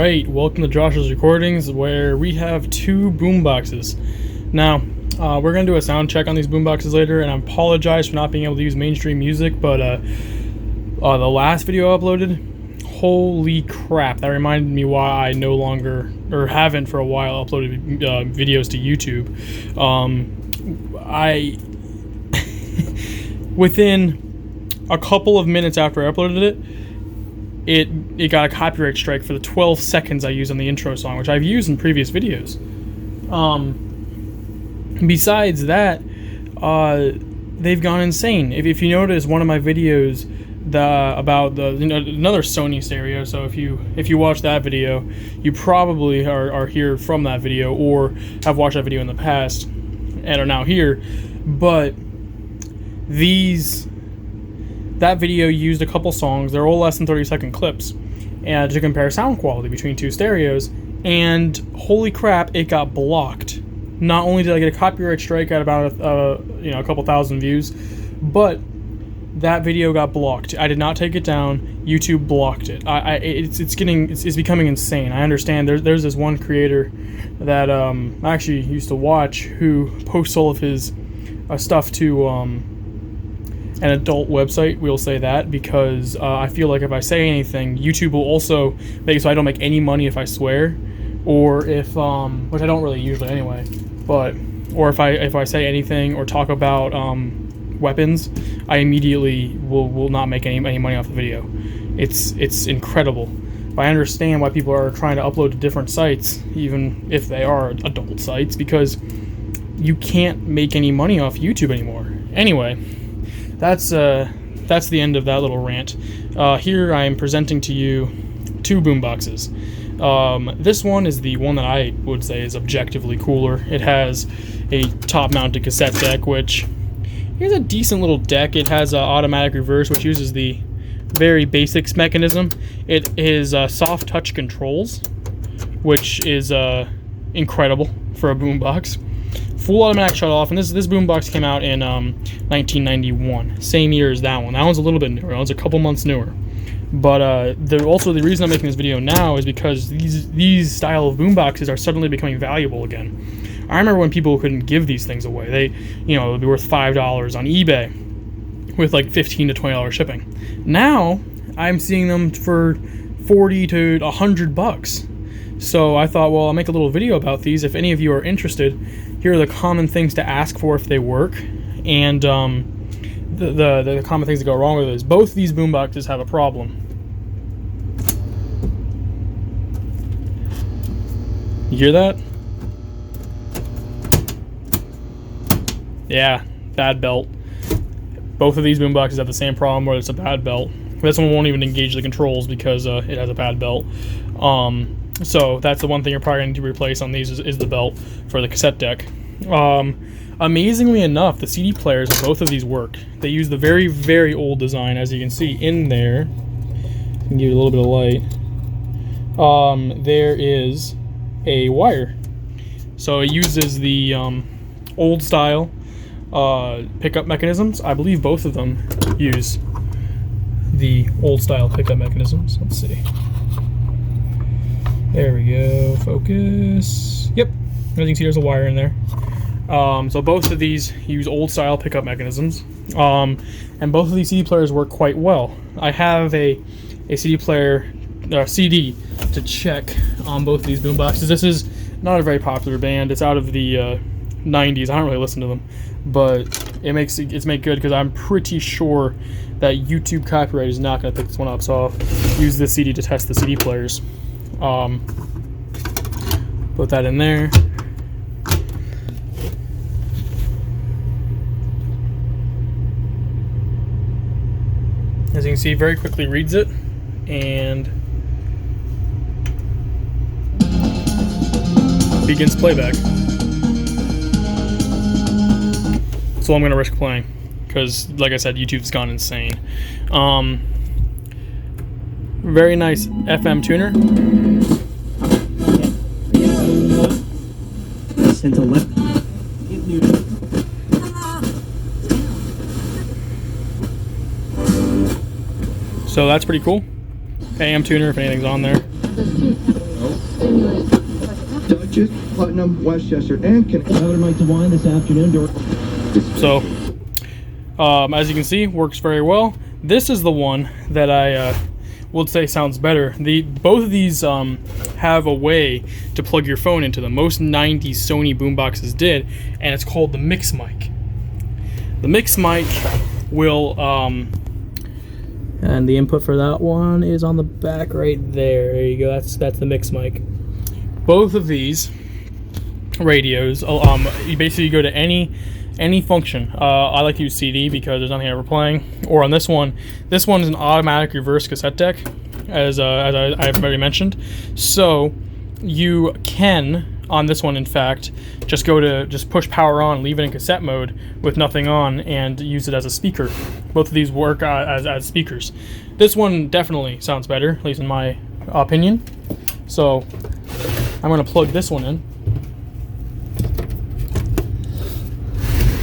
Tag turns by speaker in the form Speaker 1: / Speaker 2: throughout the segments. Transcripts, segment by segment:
Speaker 1: Alright, welcome to Josh's Recordings, where we have two boomboxes. Now, we're going to do a sound check on these boomboxes later, and I apologize for not being able to use mainstream music, but the last video I uploaded, holy crap, that reminded me why I no longer, or haven't for a while, uploaded videos to YouTube. Within a couple of minutes after I uploaded it, it got a copyright strike for the 12 seconds I used on the intro song, which I've used in previous videos. Besides that, they've gone insane. If you notice one of my videos about another Sony stereo, so if you watch that video, you probably are here from that video or have watched that video in the past and are now here. But that video used a couple songs. They're all less than 30-second clips, and to compare sound quality between two stereos, and holy crap, it got blocked. Not only did I get a copyright strike at about a couple thousand views, but that video got blocked. I did not take it down. YouTube blocked it. It's becoming insane. I understand. There's this one creator that I actually used to watch who posts all of his stuff to an adult website, we'll say that, because I feel like if I say anything, YouTube will also make it so I don't make any money if I swear, or if which I don't really usually anyway, or if I say anything or talk about weapons, I immediately will not make any money off the video. It's incredible. But I understand why people are trying to upload to different sites, even if they are adult sites, because you can't make any money off YouTube anymore. Anyway, that's the end of that little rant. Here I am presenting to you two boomboxes. This one is the one that I would say is objectively cooler. It has a top-mounted cassette deck, which is a decent little deck. It has automatic reverse, which uses the very basics mechanism. It is soft touch controls, which is incredible for a boombox. Full automatic shut off, and this boombox came out in 1991, same year as that one. That one's a little bit newer. That one's a couple months newer. But also the reason I'm making this video now is because these style of boomboxes are suddenly becoming valuable again. I remember when people couldn't give these things away. They, it would be worth $5 on eBay with like $15 to $20 shipping. Now I'm seeing them for $40 to $100. So I thought, well, I'll make a little video about these. If any of you are interested, here are the common things to ask for if they work, and the common things that go wrong with it is both these boomboxes have a problem. You hear that? Yeah, bad belt. Both of these boomboxes have the same problem where it's a bad belt. This one won't even engage the controls because it has a bad belt. So that's the one thing you're probably going to need to replace on these is the belt for the cassette deck. Amazingly enough, the CD players of both of these work. They use the very, very old design, as you can see in there. I can give you a little bit of light. There is a wire. So it uses the old style pickup mechanisms. I believe both of them use the old style pickup mechanisms. Let's see. There we go, focus. Yep, as you can see, there's a wire in there. So both of these use old style pickup mechanisms, and both of these CD players work quite well. I have a CD player, CD, to check on both of these boomboxes. This is not a very popular band. It's out of the 90s. I don't really listen to them, but it's made good because I'm pretty sure that YouTube copyright is not going to pick this one up. So I'll use this CD to test the CD players. Put that in there. As you can see, very quickly reads it and begins playback. So I'm going to risk playing because, like I said, YouTube's gone insane. Very nice FM tuner. So that's pretty cool. AM tuner if anything's on there.
Speaker 2: Just Putnam, Westchester, and I would like to wine this afternoon.
Speaker 1: So, as you can see, works very well. This is the one that I would say sounds better. Both of these have a way to plug your phone into them. Most 90s Sony boomboxes did, and it's called the mix mic. The mix mic will, and the input for that one is on the back right there. There you go. That's the mix mic. Both of these radios, you basically go to any function. I like to use CD because there's nothing ever playing. Or on this one is an automatic reverse cassette deck, as I've already mentioned. So you can, on this one in fact, just push power on, leave it in cassette mode with nothing on, and use it as a speaker. Both of these work as speakers. This one definitely sounds better, at least in my opinion. So I'm going to plug this one in.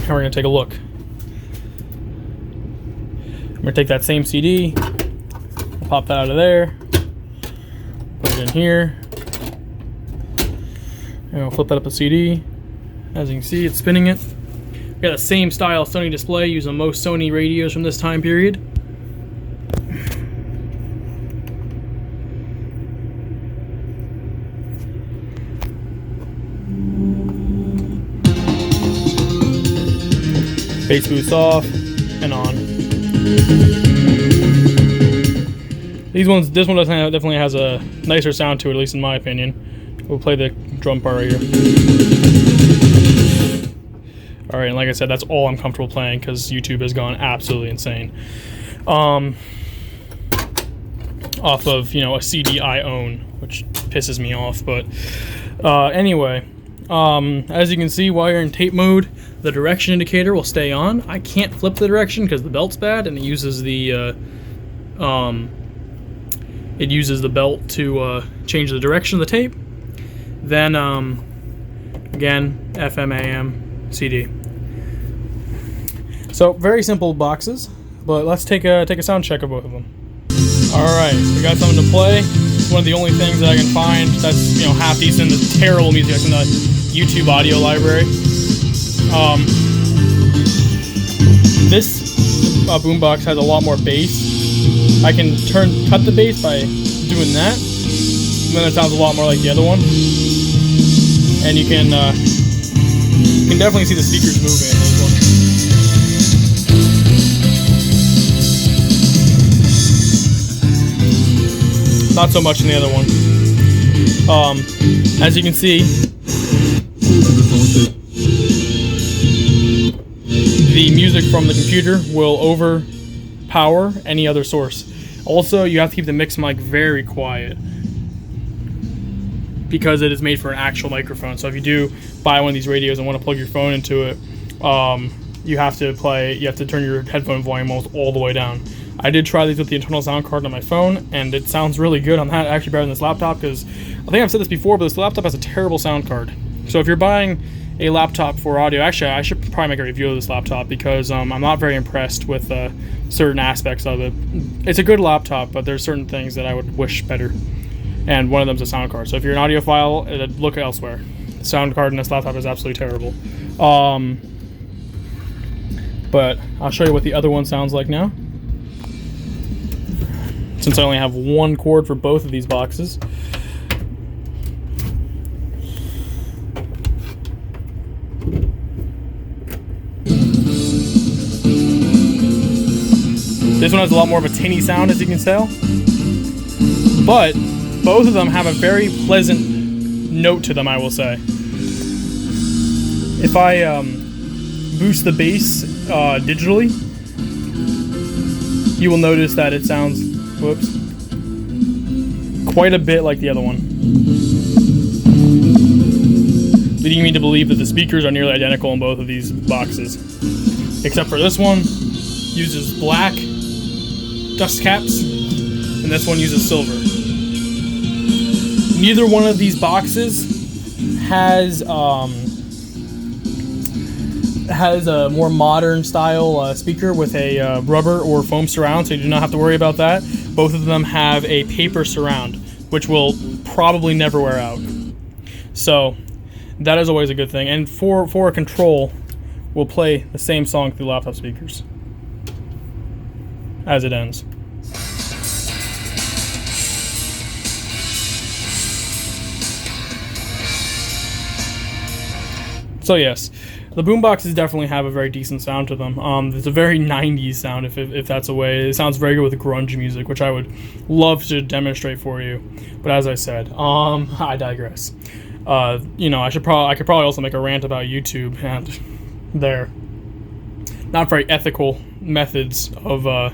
Speaker 1: And we're going to take a look. I'm going to take that same CD, pop that out of there, put it in here, and I'll flip that up a CD. As you can see, it's spinning it. We got the same style Sony display used on most Sony radios from this time period. Bass boost off and on. This one definitely has a nicer sound to it, at least in my opinion. We'll play the drum part right here. Alright, and like I said, that's all I'm comfortable playing because YouTube has gone absolutely insane. Off of, a CD I own, which pisses me off, but anyway. As you can see, while you're in tape mode, the direction indicator will stay on. I can't flip the direction because the belt's bad, and it uses the belt to change the direction of the tape. Then again, FM, AM, CD. So very simple boxes, but let's take a sound check of both of them. All right, we got something to play. It's one of the only things that I can find that's half decent. The terrible music that's in the YouTube audio library. This boombox has a lot more bass. I can cut the bass by doing that, and then it sounds a lot more like the other one. And you can definitely see the speakers moving in this one. Not so much in the other one. As you can see, the music from the computer will overpower any other source. Also, you have to keep the mix mic very quiet because it is made for an actual microphone. So if you do buy one of these radios and want to plug your phone into it, you have to turn your headphone volume almost all the way down. I did try these with the internal sound card on my phone, and it sounds really good on that, actually better than this laptop, because I think I've said this before, but this laptop has a terrible sound card. So if you're buying a laptop for audio, actually I should probably make a review of this laptop, because I'm not very impressed with certain aspects of it. It's a good laptop, but there's certain things that I would wish better, and one of them is a sound card. So if you're an audiophile, look elsewhere. The sound card in this laptop is absolutely terrible. But I'll show you what the other one sounds like now, since I only have one cord for both of these boxes. This one has a lot more of a tinny sound, as you can tell, but both of them have a very pleasant note to them, I will say. If I boost the bass digitally, you will notice that it sounds quite a bit like the other one, leading me to believe that the speakers are nearly identical in both of these boxes, except for this one uses black dust caps and this one uses silver. Neither one of these boxes has a more modern style speaker with a rubber or foam surround, so you do not have to worry about that. Both of them have a paper surround, which will probably never wear out. So that is always a good thing. And for a control, we'll play the same song through laptop speakers as it ends. So yes, the boomboxes definitely have a very decent sound to them. It's a very 90s sound, if that's a way. It sounds very good with grunge music, which I would love to demonstrate for you. But as I said, I digress. You know, I could probably also make a rant about YouTube and their not very ethical methods of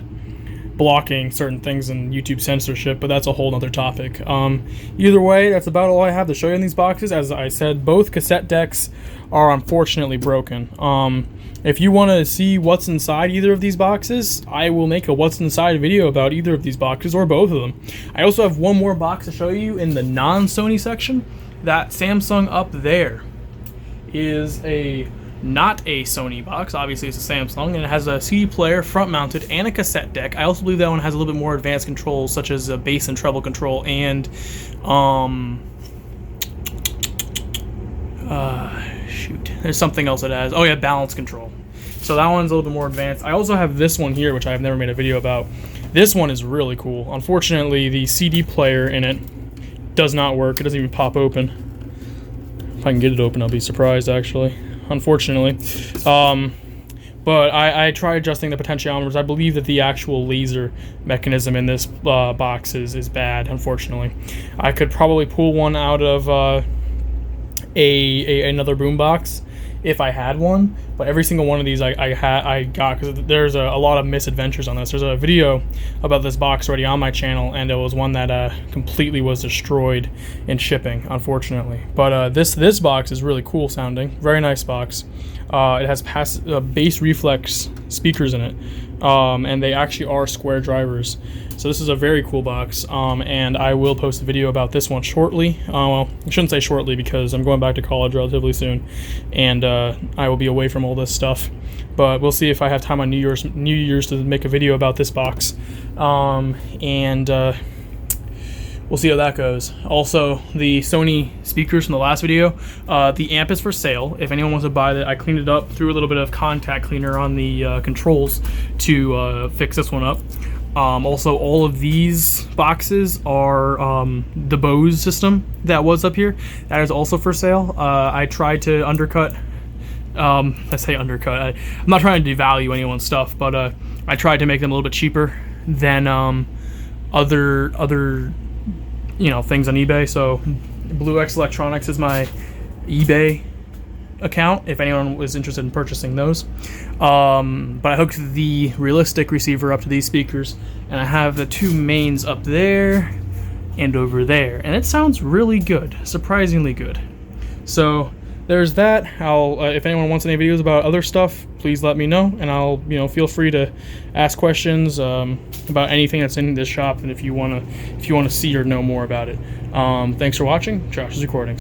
Speaker 1: blocking certain things in YouTube censorship, but that's a whole other topic. Either way, that's about all I have to show you in these boxes. As I said, both cassette decks are unfortunately broken. If you want to see what's inside either of these boxes, I will make a what's inside video about either of these boxes or both of them. I also have one more box to show you in the non-Sony section. That Samsung up there is not a Sony box. Obviously it's a Samsung, and it has a CD player front mounted and a cassette deck. I also believe that one has a little bit more advanced controls, such as a bass and treble control and shoot, there's something else it has. Oh yeah, balance control. So that one's a little bit more advanced. I also have this one here, which I've never made a video about. This one is really cool. Unfortunately, the CD player in it does not work. It doesn't even pop open. If I can get it open, I'll be surprised, actually. Unfortunately. But I tried adjusting the potentiometers. I believe that the actual laser mechanism in this box is bad, unfortunately. I could probably pull one out of another boombox if I had one, but every single one of these I got, because there's a lot of misadventures on this. There's a video about this box already on my channel, and it was one that completely was destroyed in shipping, unfortunately. But this box is really cool sounding, very nice box. It has bass reflex speakers in it, and they actually are square drivers. So this is a very cool box, and I will post a video about this one shortly. Well, I shouldn't say shortly, because I'm going back to college relatively soon, and I will be away from all this stuff. But we'll see if I have time on New Year's to make a video about this box, and we'll see how that goes. Also, the Sony speakers from the last video, the amp is for sale. If anyone wants to buy that, I cleaned it up, threw a little bit of contact cleaner on the controls to fix this one up. Also, all of these boxes are the Bose system that was up here. That is also for sale. I tried to undercut. I say undercut. I'm not trying to devalue anyone's stuff, but I tried to make them a little bit cheaper than other things on eBay. So Blue X Electronics is my eBay account if anyone was interested in purchasing those. But I hooked the realistic receiver up to these speakers, and I have the two mains up there and over there, and it sounds really good, surprisingly good. So there's that. If anyone wants any videos about other stuff, please let me know, and I'll feel free to ask questions about anything that's in this shop, and if you want to see or know more about it. Thanks for watching. Josh's Recordings.